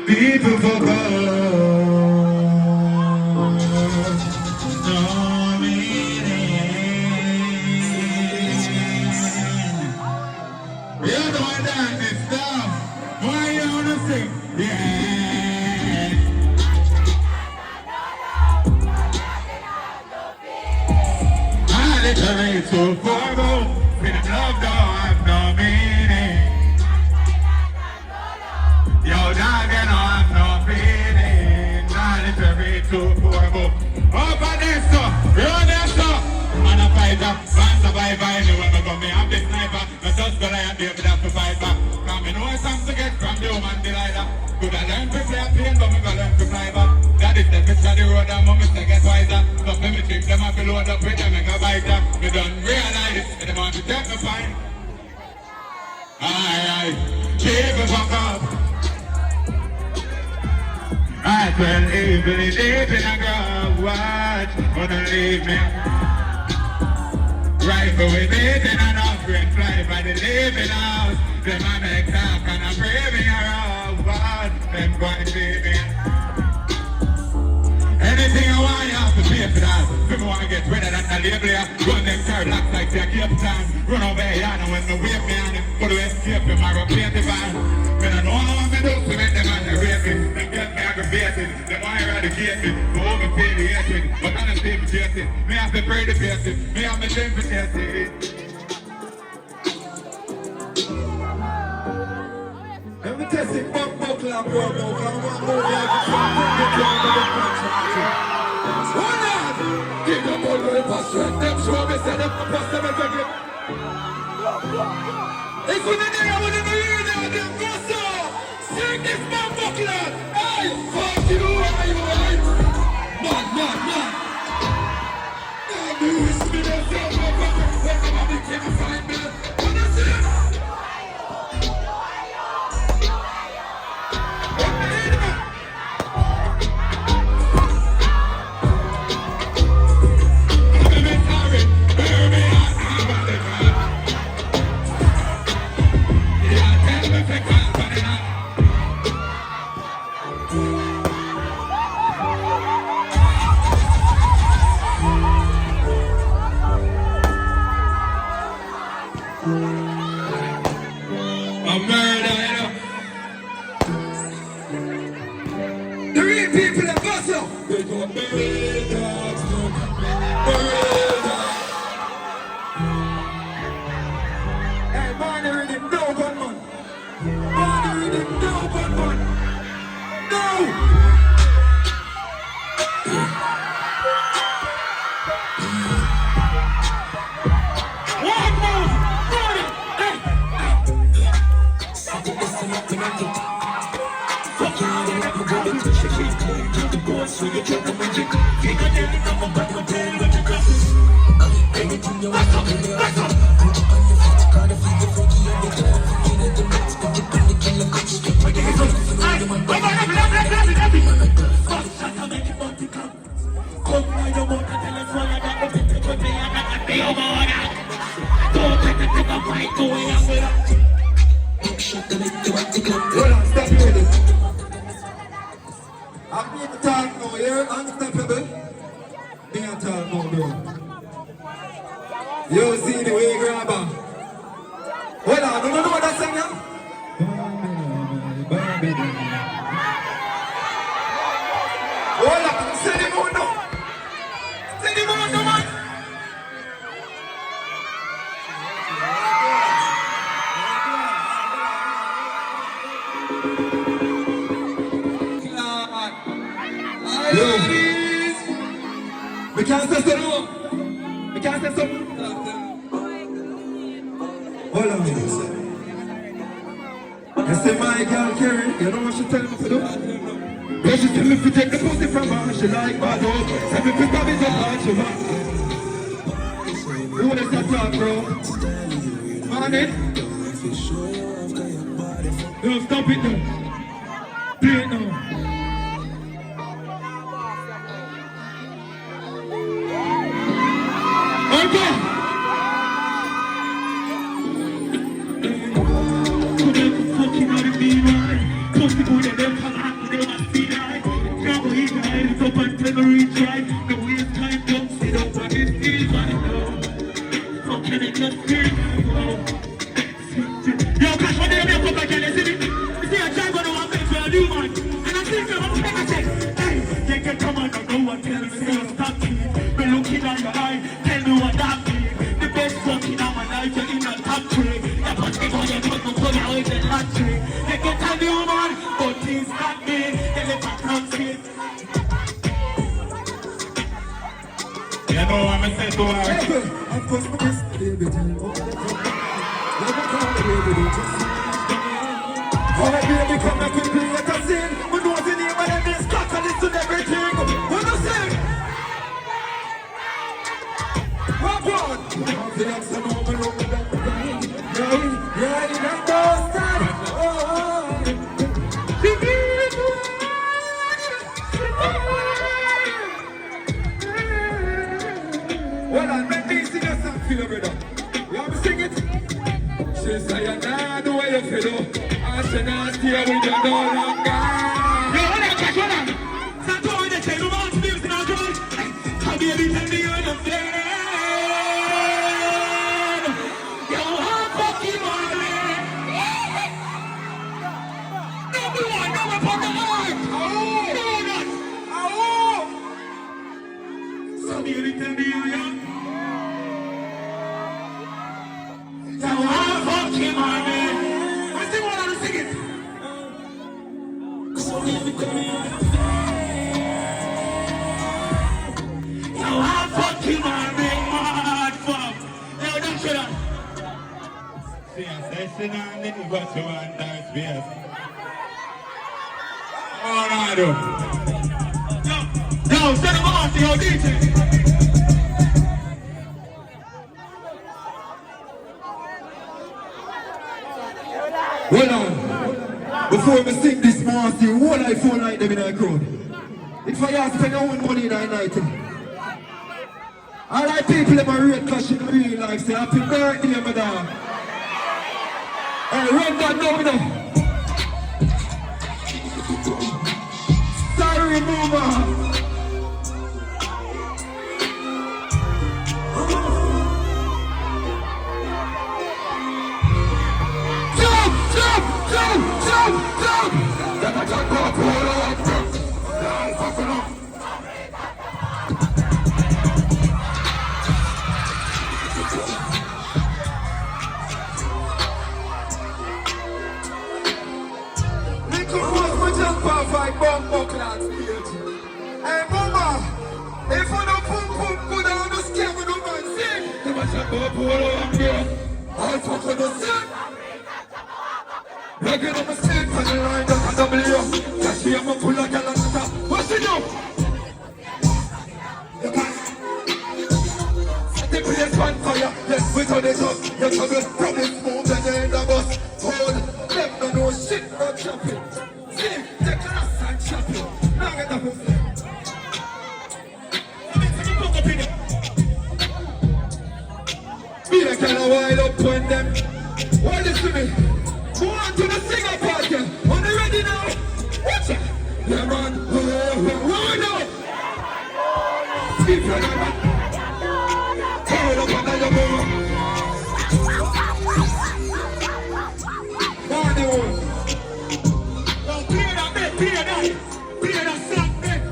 People forgot. No meaning. You're doing that this stuff. Why you wanna sing? Yeah. I literally too formal. Feeling love don't have no meaning. Yo, dog, you know I'm no feeling. I literally too formal. Up on this stuff, run this stuff. Man a fighter, man survivor. Anyway, me go me have the sniper. Me just go like a baby that to fight back. Cause me know something to get from the human delighter. Could I learn to play a plane, but me go learn to fly back. That is the bitch of the road and mommy say get wiser. So me trip them up, load up with them and go bite them. Me don't realize it, and them want to take me fine. Aye, keep it fuck up. I fell easily deep in a grave, watch, wanna leave me. Rifle with it in an offering, fly by the living house. Them I make talk and I pray me around, watch, them going to see me. Anything I want, you have to pay for that. People want to get rid of that, I label ya. Run them car blocks like they keep time. Run over here, and when they wave me on it, put the escape them, I go paint the van. When I know what me do to make them on the rape me. They get me aggravated, they want to eradicate me. Go overpay the hatred, but I'm not stay chasing. Me have to pray the basic, me have my shame for chasing. Let me test it, bump, club, bro, I'm going to move like hold on! Give them all the strength, them show me, say them pass them every. If we didn't hear what they hear now, them go so. Sing this man buckler. Hey, fuck you, hey. Man. Now you wish me to say my buckler. When I became a fine man. What is it? You see the way grabber. Hold on, you know what that song now? Hold on, say the moon now. Say the moon now, man. Yo, we can't say so no. We can't say so. Hold on. I say my girl Karen, you know what she tell me to do? When she tell me to take the pussy from her, she like my dog. Tell me to stab it up and she want. Who is that talk, bro? Morning. No, stop it now. Play it now. Okay. Fucking boy. Of course, my best baby, alright, baby, come back and play like a sin. We know the name of them is catalyst and everything. What you say? Rock on! The next time I'm over that. Right, and don't start. Well, I'll make me sing a song for you, brother. You want me to sing it? She say, nah, the way you feel. I should not stay with you no longer. Yo, hold on, Kash, hold on. Stop going to tell you about music now, George. How baby, tell me you're the fan. Yo, how fucking money. Number one, number upon the heart. Oh, so baby, tell me you're young. Yo, how fucking money. But you want that space. Oh, no, I do. Yo, send them on to your DJ. Hold on. Before we sing this master, whole life all night them in our crowd. If I ask spend your own money in that night. All right, people in my real Kash in real life say happy birthday, my dog. Hey, run that down now. Sorry, mover. Jump, jump, jump, jump, jump. Fight bomb buckland stage. Hey mama, if I don't pum pum go down the scale with no man sing. They must have go pull on here. All fuck on the scene. Rugged on the scene for the line up a W. Kash here my pull a gal on the top. What's it do? You can't. Set the place on fire. Let's put on it up. You trouble from this move and then the bus. Hold. Them no know shit about chopping. See. Be a kind of wild up when them. What is to me? Go on to the singer party. Are they ready now? Watch it. Yeah, man. Wind up. Keep your name up. Turn up another more. Party one. Now clear that bed, clear that. Clear that slack bed.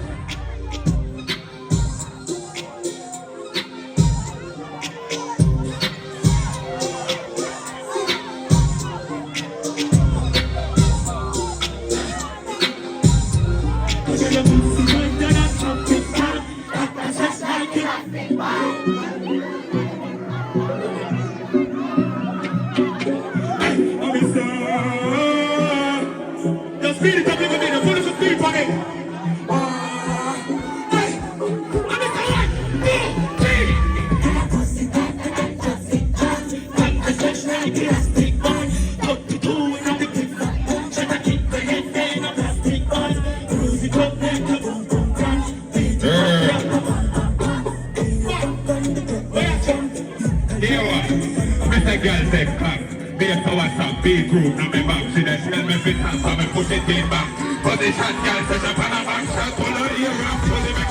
Big group, now me back, see that smell me fit and so me push it in back. Position, girl, touch up on a back shot, pull her ear up, pull it back.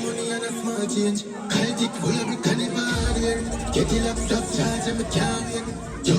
Money and a small change, I'll take for every carnival here. Get it up, stop charge and me can't wait. Yo,